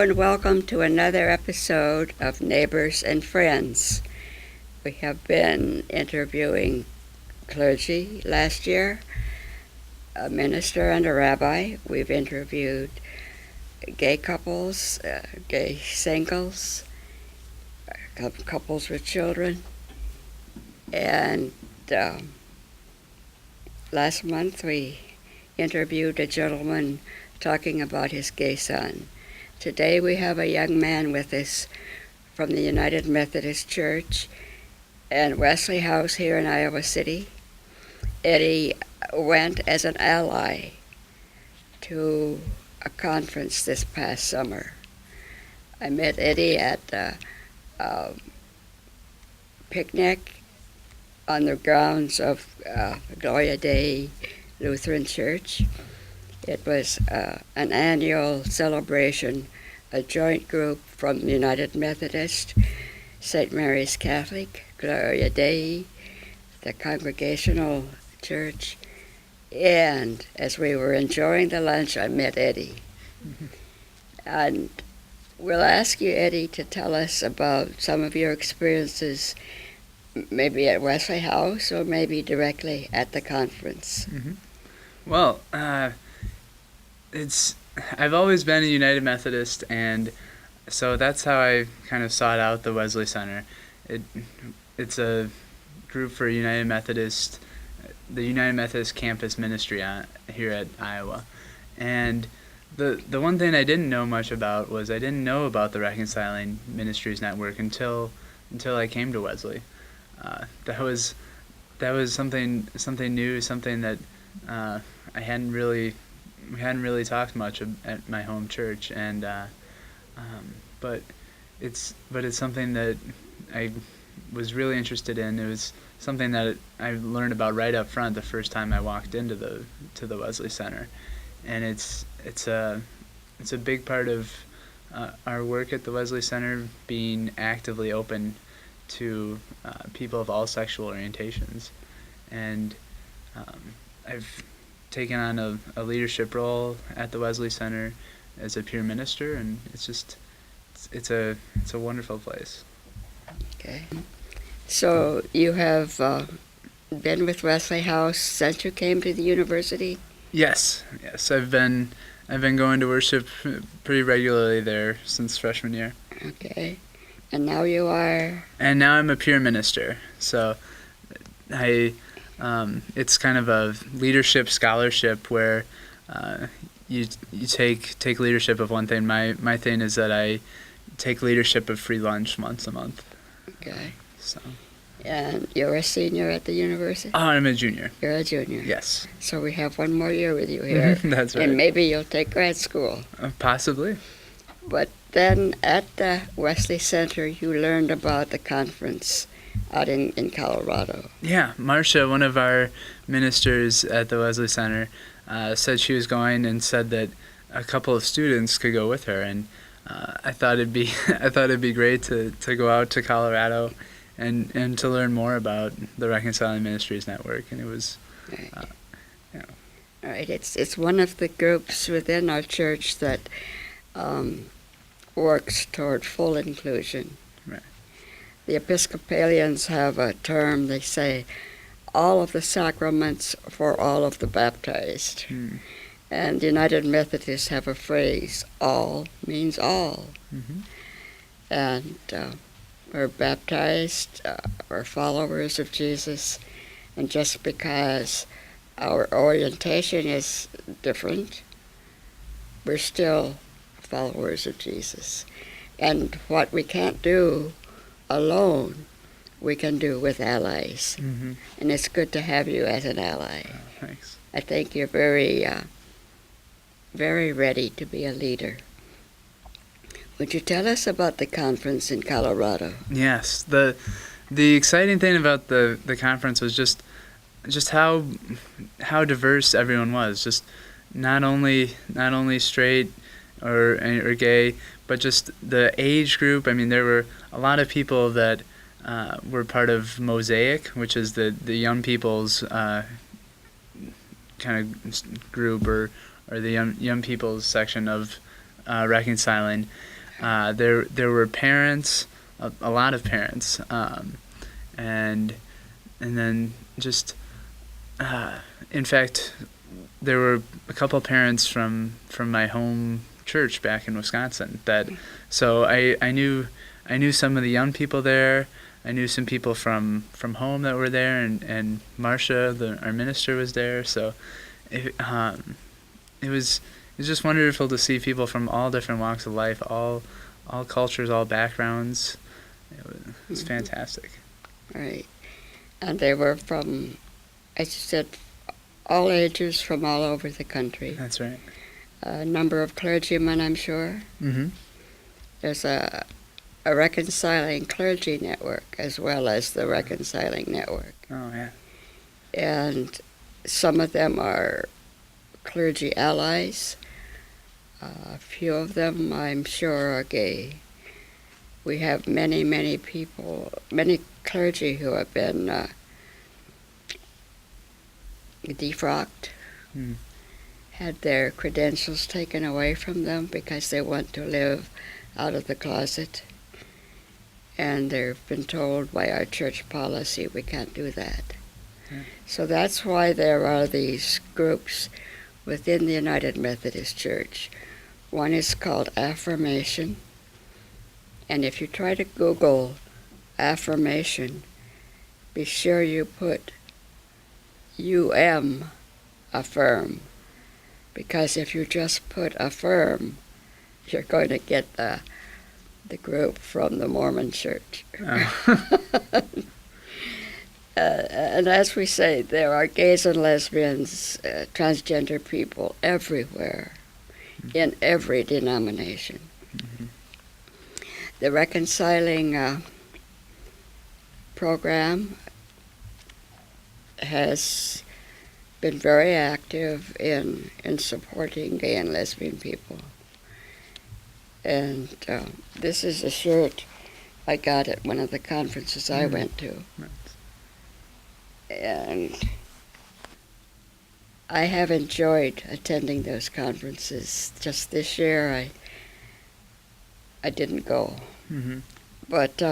and welcome to another episode of Neighbors and Friends. We have been interviewing clergy last year, a minister and a rabbi. We've interviewed gay couples, gay singles, couples with children, and last month we interviewed a gentleman talking about his gay son. Today we have a young man with us from the United Methodist Church and Wesley House here in Iowa City. Eddie went as an ally to a conference this past summer. I met Eddie at a picnic on the grounds of Gloria Dei Lutheran Church. It was an annual celebration, a joint group from United Methodist, St. Mary's Catholic, Gloria Dei, the Congregational Church, and as we were enjoying the lunch, I met Eddie. Mm-hmm. And we'll ask you, Eddie, to tell us about some of your experiences, maybe at Wesley House or maybe directly at the conference. Mm-hmm. Well, I've always been a United Methodist, and so that's how I kind of sought out the Wesley Center. It's a group for United Methodist, the United Methodist Campus Ministry here at Iowa. And the one thing I didn't know much about was I didn't know about the Reconciling Ministries Network until I came to Wesley. That was something new, something that we hadn't really talked much at my home church, and but it's something that I was really interested in. It was something that I learned about right up front the first time I walked into the Wesley Center, and it's a big part of our work at the Wesley Center, being actively open to people of all sexual orientations, and I've taken on a leadership role at the Wesley Center as a peer minister, and it's a wonderful place. Okay. So you have been with Wesley House since you came to the university? Yes. I've been going to worship pretty regularly there since freshman year. Okay. And now you are? And now I'm a peer minister. So it's kind of a leadership scholarship where you take leadership of one thing. My thing is that I take leadership of free lunch once a month. Okay. So. And you're a senior at the university? Oh, I'm a junior. You're a junior? Yes. So we have one more year with you here. That's right. And maybe you'll take grad school. Possibly. But then at the Wesley Center, you learned about the conference out in Colorado. Yeah, Marcia, one of our ministers at the Wesley Center, said she was going, and said that a couple of students could go with her, and I thought it'd be great to go out to Colorado and to learn more about the Reconciling Ministries Network, and it was, right. All right, it's one of the groups within our church that works toward full inclusion. Right. The Episcopalians have a term, they say, all of the sacraments for all of the baptized. And the United Methodists have a phrase, all means all. Mm-hmm. And we're baptized, we're followers of Jesus, and just because our orientation is different, we're still followers of Jesus. And what we can't do alone, we can do with allies. Mm-hmm. And it's good to have you as an ally. Thanks. I think you're very ready to be a leader. Would you tell us about the conference in Colorado? Yes. The exciting thing about the conference was just how diverse everyone was. Just not only straight or gay, but just the age group. I mean, there were a lot of people that were part of Mosaic, which is the young people's kind of group, or the young people's section of Reconciling. There were parents, a lot of parents, and then just in fact, there were a couple parents from my home church back in Wisconsin so I knew some of the young people there. I knew some people from home that were there, and Marcia, our minister, was there. So it was just wonderful to see people from all different walks of life, all cultures, all backgrounds. It was fantastic. Right. And they were from, as you said, all ages from all over the country. That's right. A number of clergymen, I'm sure. Mm-hmm. There's a reconciling clergy network as well as the reconciling network. Oh, yeah. And some of them are clergy allies. A few of them, I'm sure, are gay. We have many, many people, many clergy who have been defrocked, had their credentials taken away from them because they want to live out of the closet. And they've been told by our church policy we can't do that. Yeah. So that's why there are these groups within the United Methodist Church. One is called Affirmation. And if you try to Google affirmation, be sure you put affirm. Because if you just put affirm, you're going to get the group from the Mormon Church. Oh. And as we say, there are gays and lesbians, transgender people everywhere, in every denomination. Mm-hmm. The reconciling program has been very active in supporting gay and lesbian people. And this is a shirt I got at one of the conferences I went to. Right. And I have enjoyed attending those conferences. Just this year I didn't go. Mm-hmm. But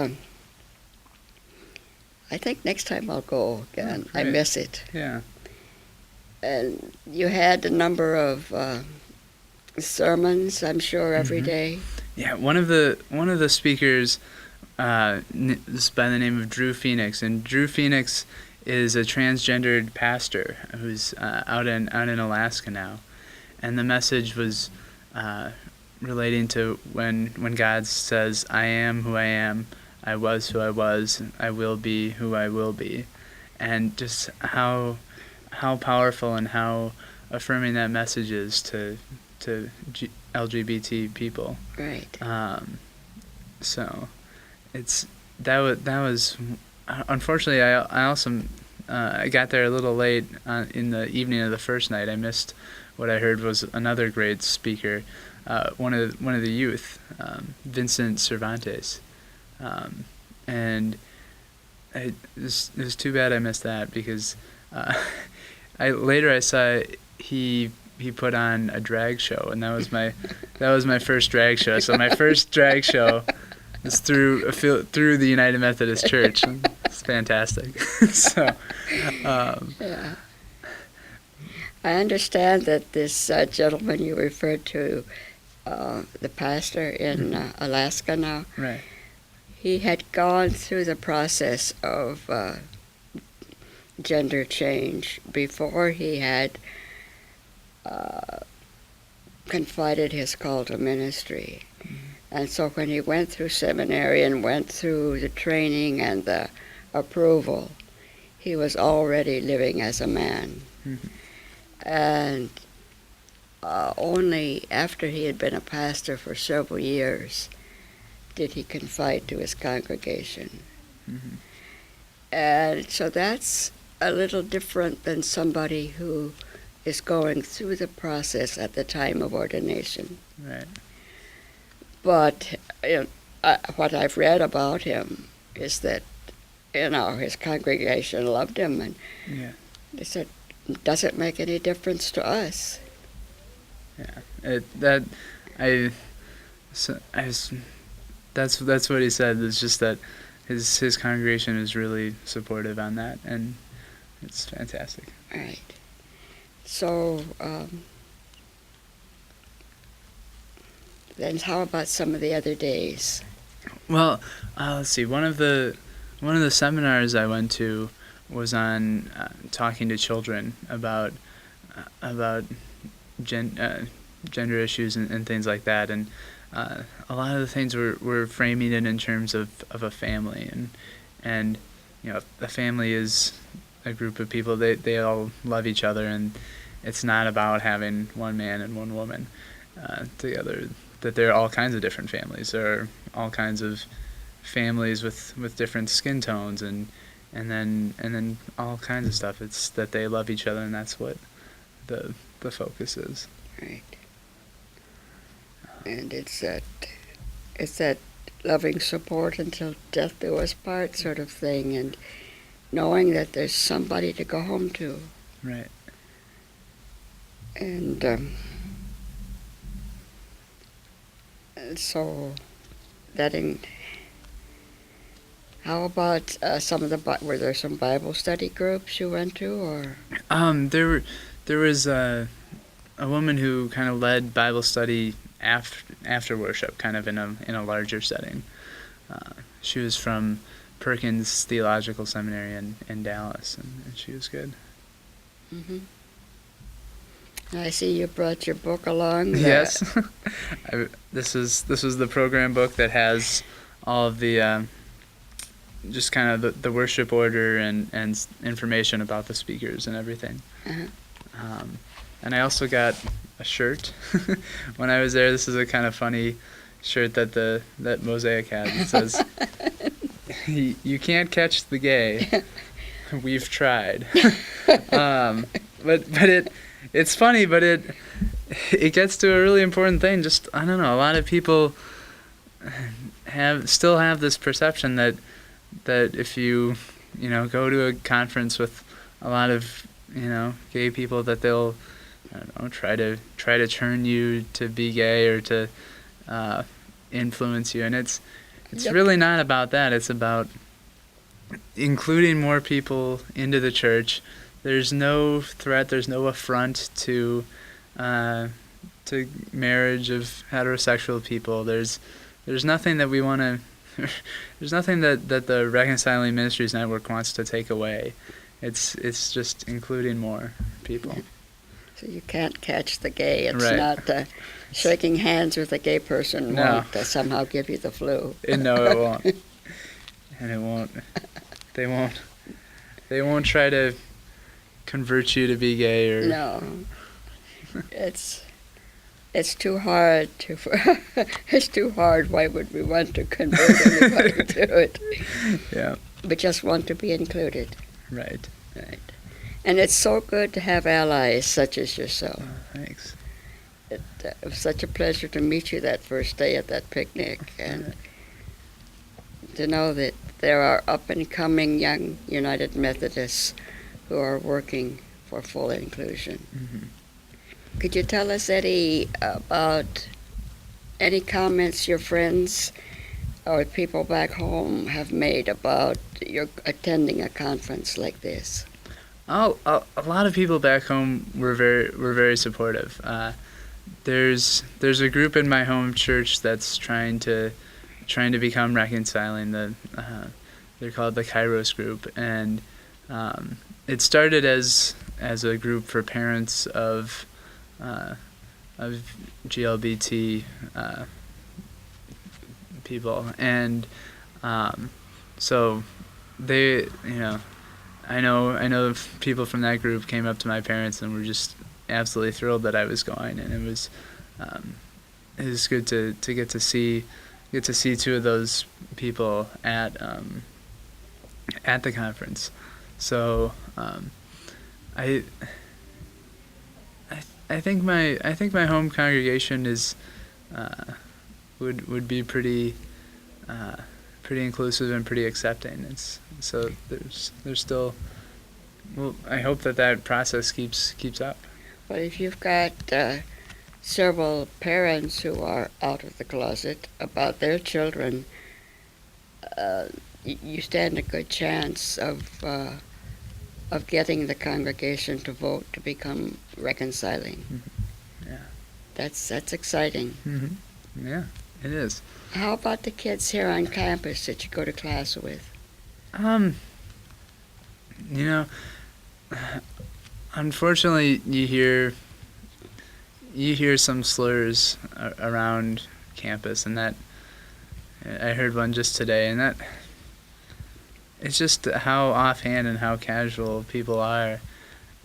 I think next time I'll go again. I miss it. Yeah. And you had a number of sermons, I'm sure, every day. Yeah, one of the speakers is by the name of Drew Phoenix, and Drew Phoenix is a transgendered pastor who's out in Alaska now, and the message was relating to when God says, "I am who I am, I was who I was, I will be who I will be," and just how powerful and how affirming that message is to LGBT people. Right. So that was unfortunately I also I got there a little late in the evening of the first night. I missed what I heard was another great speaker, one of the youth, Vincent Cervantes, and it was too bad I missed that because later I saw he put on a drag show, and that was my first drag show. So my first drag show was through the United Methodist Church. It's fantastic. So yeah. I understand that this gentleman you referred to, the pastor in Alaska now, right. He had gone through the process of gender change before he had confided his call to ministry. Mm-hmm. And so when he went through seminary and went through the training and the approval, he was already living as a man. Mm-hmm. And only after he had been a pastor for several years did he confide to his congregation. Mm-hmm. And so that's a little different than somebody who is going through the process at the time of ordination. Right. But what I've read about him is that, his congregation loved him, and they said, "Does it make any difference to us?" Yeah, So that's what he said. It's just that his congregation is really supportive on that, and it's fantastic. Right. So, then how about some of the other days? Well, let's see. One of the seminars I went to was on talking to children about gender issues and things like that, and a lot of the things were framing it in terms of a family, and a family is a group of people. They all love each other, and it's not about having one man and one woman together. That there are all kinds of different families. There are all kinds of families with different skin tones and then all kinds of stuff. It's that they love each other, and that's what the focus is. Right. And it's that loving support until death do us part sort of thing, and knowing that there's somebody to go home to. Right. And so how about were there some Bible study groups you went to, or? There was a woman who kind of led Bible study after worship, kind of in a larger setting. She was from Perkins Theological Seminary in Dallas, and she was good. Mm-hmm. I see you brought your book along. Yes. This was the program book that has all of the just kind of the worship order and information about the speakers and everything. Uh-huh. And I also got a shirt when I was there. This is a kind of funny shirt that Mosaic had. It says, "You can't catch the gay. We've tried." But it's funny, but it gets to a really important thing. Just, I don't know, a lot of people still have this perception that if you go to a conference with a lot of gay people, that they'll, I don't know, try to turn you to be gay or to influence you, and it's Yep. really not about that. It's about including more people into the church. There's no threat, there's no affront to marriage of heterosexual people. There's nothing that we want to there's nothing that the Reconciling Ministries Network wants to take away. It's just including more people. So you can't catch the gay. It's Right. not shaking hands with a gay person No. won't somehow give you the flu. No, it won't. And it won't. They won't try to convert you to be gay or No. It's too hard to. It's too hard. Why would we want to convert anybody to it? Yeah. We just want to be included. Right. Right. And it's so good to have allies such as yourself. Thanks. It was such a pleasure to meet you that first day at that picnic, and to know that there are up-and-coming young United Methodists who are working for full inclusion. Mm-hmm. Could you tell us, Eddie, about any comments your friends or people back home have made about your attending a conference like this? Oh, a lot of people back home were very supportive. There's a group in my home church that's trying to become reconciling. They're called the Kairos group, and it started as a group for parents of LGBT people, and so they, I know people from that group came up to my parents and were just absolutely thrilled that I was going, and it was good to get to see two of those people at the conference. So I think my home congregation is would be pretty inclusive and pretty accepting. So there's still, well, I hope that process keeps up. But if you've got several parents who are out of the closet about their children, you stand a good chance of getting the congregation to vote to become reconciling. Yeah. That's exciting. Yeah, it is. How about the kids here on campus that you go to class with? You know, unfortunately, you hear some slurs around campus, and that I heard one just today, and that it's just how offhand and how casual people are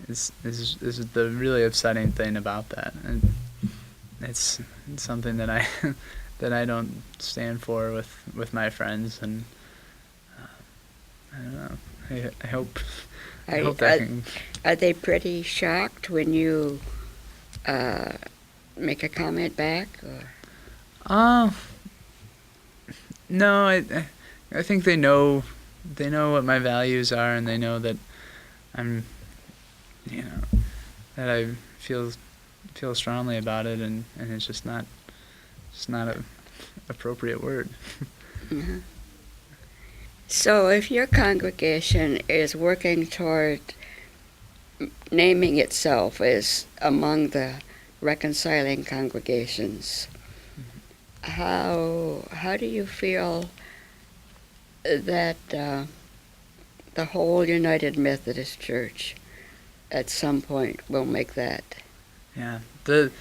is the really upsetting thing about that, and it's something that I that I don't stand for with my friends, and I don't know. I hope that can. Are they pretty shocked when you make a comment back? Or? No, I think they know what my values are, and they know that I'm, that I feel strongly about it, and it's just not a appropriate word. Mm-hmm. So if your congregation is working toward naming itself as among the reconciling congregations, how do you feel that the whole United Methodist Church at some point will make that? Yeah. The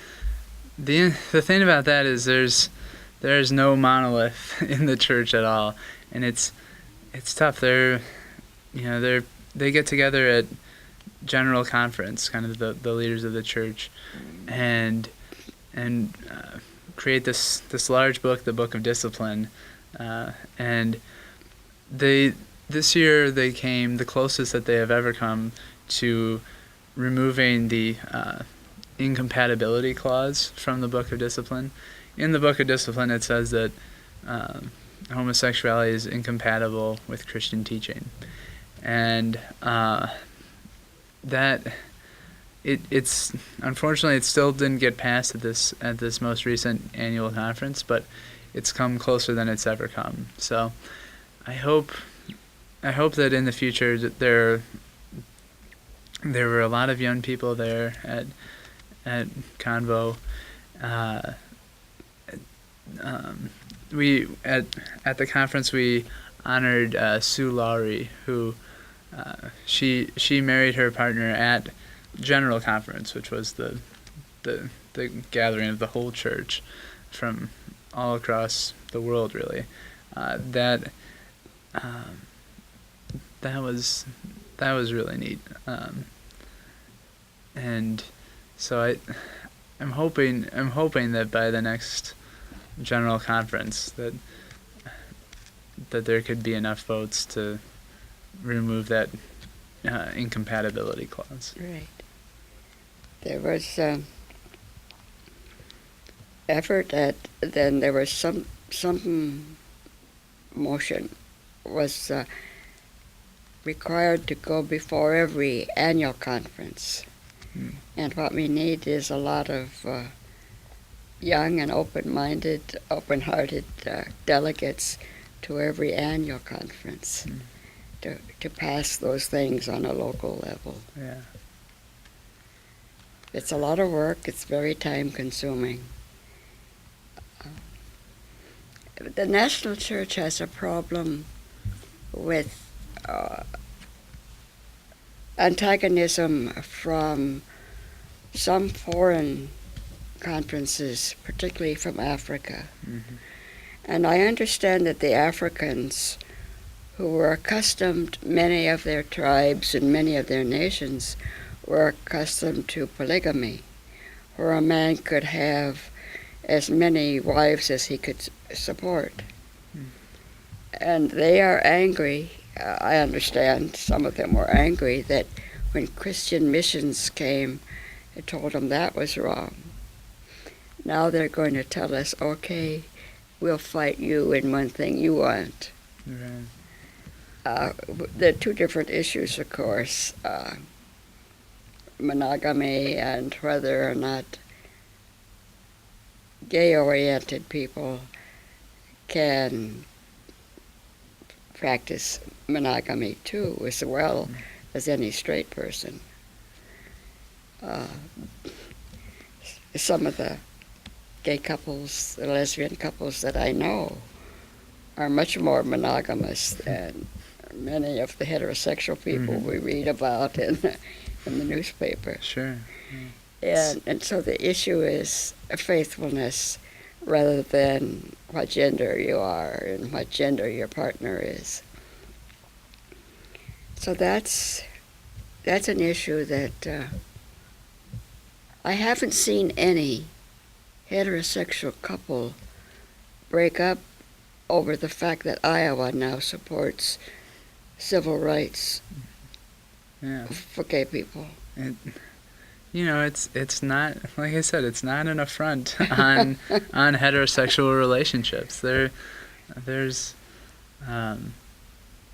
thing about that is there's no monolith in the church at all, and it's tough. They get together at general conference, kind of the leaders of the church, and create this large book, the Book of Discipline, and this year they came the closest that they have ever come to removing the incompatibility clause from the Book of Discipline. In the Book of Discipline, it says that homosexuality is incompatible with Christian teaching, and that it's unfortunately it still didn't get passed at this most recent annual conference, but it's come closer than it's ever come. So I hope that in the future that there were a lot of young people there at Convo. We at the conference we honored Sue Lowry, who she married her partner at General Conference, which was the gathering of the whole church from all across the world, really. That was really neat, and so I'm hoping that by the next General Conference that there could be enough votes to remove that incompatibility clause. Right. There was effort then there was some motion was required to go before every annual conference. And what we need is a lot of young and open-minded, open-hearted delegates to every annual conference to pass those things on a local level. Yeah. It's a lot of work. It's very time-consuming. The National Church has a problem with antagonism from some foreign conferences, particularly from Africa. Mm-hmm. And I understand that the Africans, who were accustomed, many of their tribes and many of their nations were accustomed to polygamy, where a man could have as many wives as he could support. And they are angry. I understand some of them were angry that when Christian missions came, it told them that was wrong. Now they're going to tell us, okay, we'll fight you in one thing you want. Right. There are two different issues, of course, monogamy and whether or not gay-oriented people can practice monogamy too, as well as any straight person. Some of the gay couples, the lesbian couples that I know, are much more monogamous than many of the heterosexual people we read about in the newspaper. Sure. And so the issue is faithfulness rather than what gender you are and what gender your partner is. So that's an issue that I haven't seen any heterosexual couple break up over the fact that Iowa now supports civil rights for gay people. It's not, like I said, it's not an affront on heterosexual relationships. There's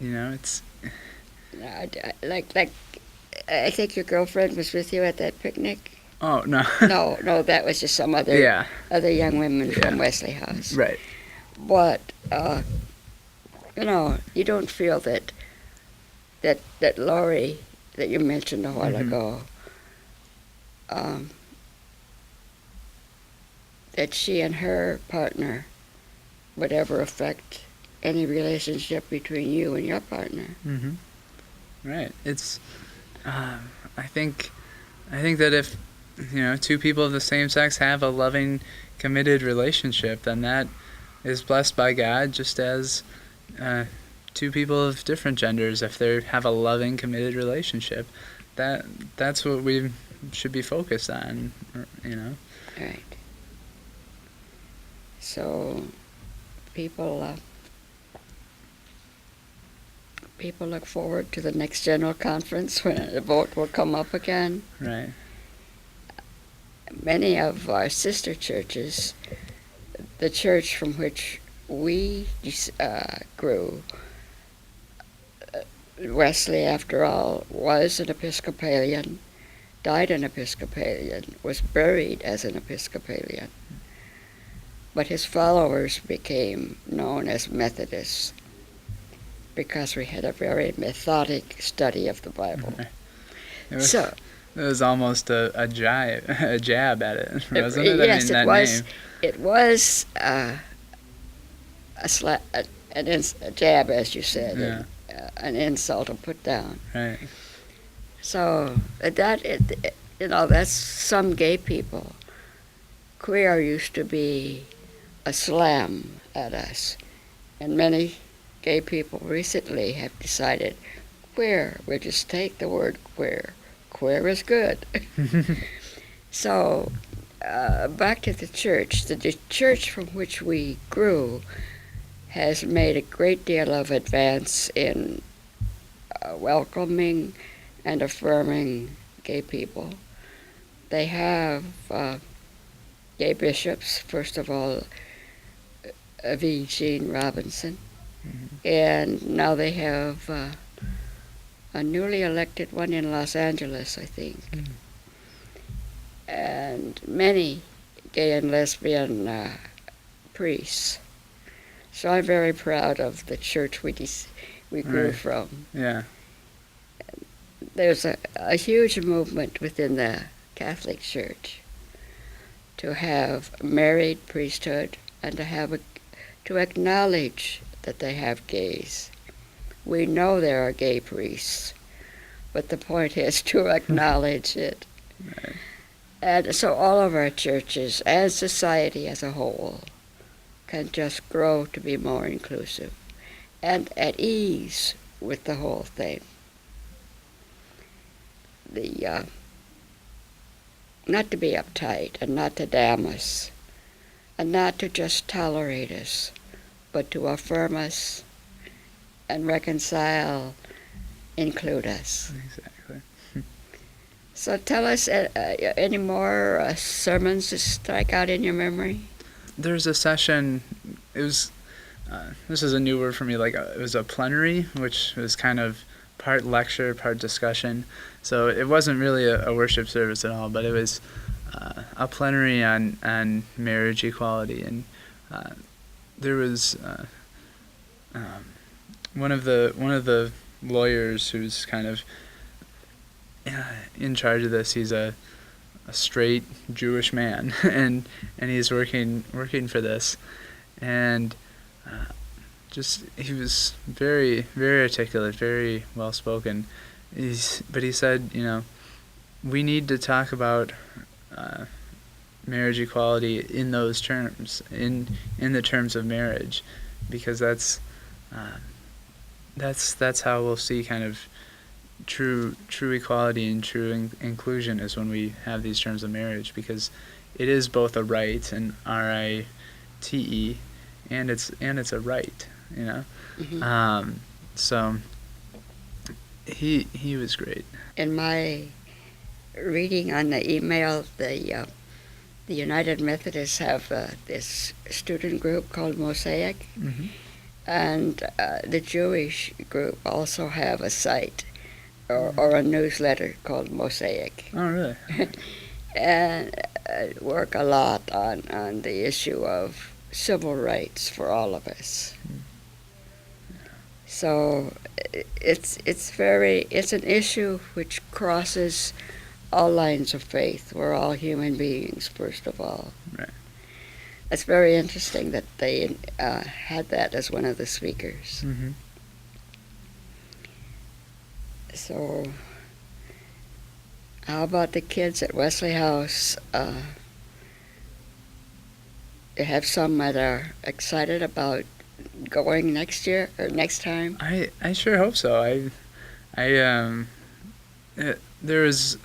it's I think your girlfriend was with you at that picnic. Oh no. No, that was just some other young women from Wesley House. Right. But you don't feel that Lori that you mentioned a while ago, that she and her partner would ever affect any relationship between you and your partner. Right. It's I think that if two people of the same sex have a loving, committed relationship, then that is blessed by God, just as two people of different genders, if they have a loving, committed relationship, that's what we should be focused on, Right. So people look forward to the next general conference when the vote will come up again. Right. Many of our sister churches, the church from which we grew, Wesley, after all, was an Episcopalian, died an Episcopalian, was buried as an Episcopalian. But his followers became known as Methodists because we had a very methodic study of the Bible. It was almost a jab at it, wasn't it? Yes, I mean, it was. Name. It was a jab, as you said, and, an insult to put down. Right. So that's some gay people. Queer used to be a slam at us, and many gay people recently have decided queer. We'll just take the word queer. Queer is good. So back to the church. The church from which we grew has made a great deal of advance in welcoming and affirming gay people. They have gay bishops, first of all, V. Gene Robinson, and now they have a newly elected one in Los Angeles, I think, and many gay and lesbian priests. So I'm very proud of the church we grew from. Yeah. There's a huge movement within the Catholic Church to have married priesthood and to acknowledge that they have gays. We know there are gay priests, but the point is to acknowledge it. Right. And so all of our churches and society as a whole can just grow to be more inclusive and at ease with the whole thing. Not to be uptight and not to damn us and not to just tolerate us, but to affirm us and reconcile, include us. Exactly. So tell us any more sermons that strike out in your memory? There's a session, it was, this is a new word for me, it was a plenary, which was kind of part lecture, part discussion. So it wasn't really a worship service at all, but it was a plenary on marriage equality, and there was one of the lawyers who's kind of in charge of this. He's a straight Jewish man, and he's working for this, and just he was very, very articulate, very well spoken. But he said, we need to talk about marriage equality in those terms, in the terms of marriage, because that's how we'll see kind of true equality and true inclusion, is when we have these terms of marriage, because it is both a right, and RITE, and it's a right, Mm-hmm. So he was great. In my reading on the email, the United Methodists have this student group called Mosaic, Mm-hmm. and the Jewish group also have a site or a newsletter called Mosaic, Oh, really? and work a lot on the issue of civil rights for all of us. So it's an issue which crosses all lines of faith. We're all human beings, first of all. Right. It's very interesting that they had that as one of the speakers. Mm-hmm. So how about the kids at Wesley House? You have some that are excited about going next year or next time? I sure hope so. There was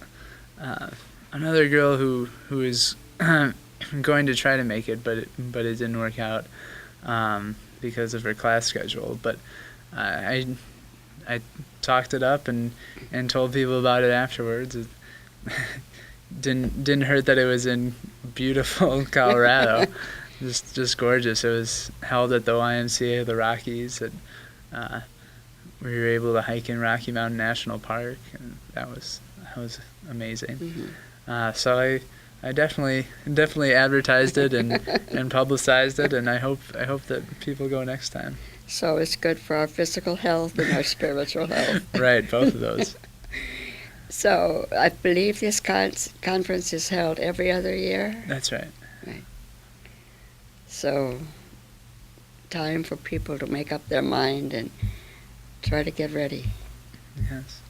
another girl who is going to try to make it, but it didn't work out because of her class schedule. But I talked it up and told people about it afterwards. It didn't hurt that it was in beautiful Colorado. Just gorgeous. It was held at the YMCA of the Rockies. We were able to hike in Rocky Mountain National Park, and that was amazing. Mm-hmm. So I definitely advertised it and publicized it, and I hope that people go next time. So it's good for our physical health and our spiritual health. Right, both of those. So I believe this conference is held every other year. That's right. Right. So time for people to make up their mind and try to get ready. Yes.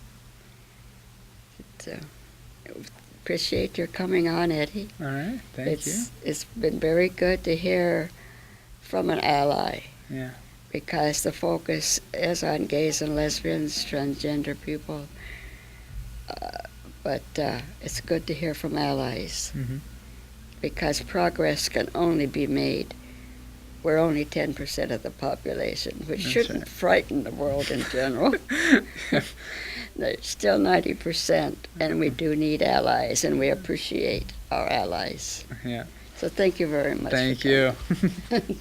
So appreciate your coming on, Eddie. All right. Thank you. It's been very good to hear from an ally. Yeah. Because the focus is on gays and lesbians, transgender people. But it's good to hear from allies, Mm-hmm. because progress can only be made. We're only 10% of the population, which That's shouldn't right. frighten the world in general. There's still 90%, and we do need allies, and we appreciate our allies. Yeah. So thank you very much. Thank for you. coming.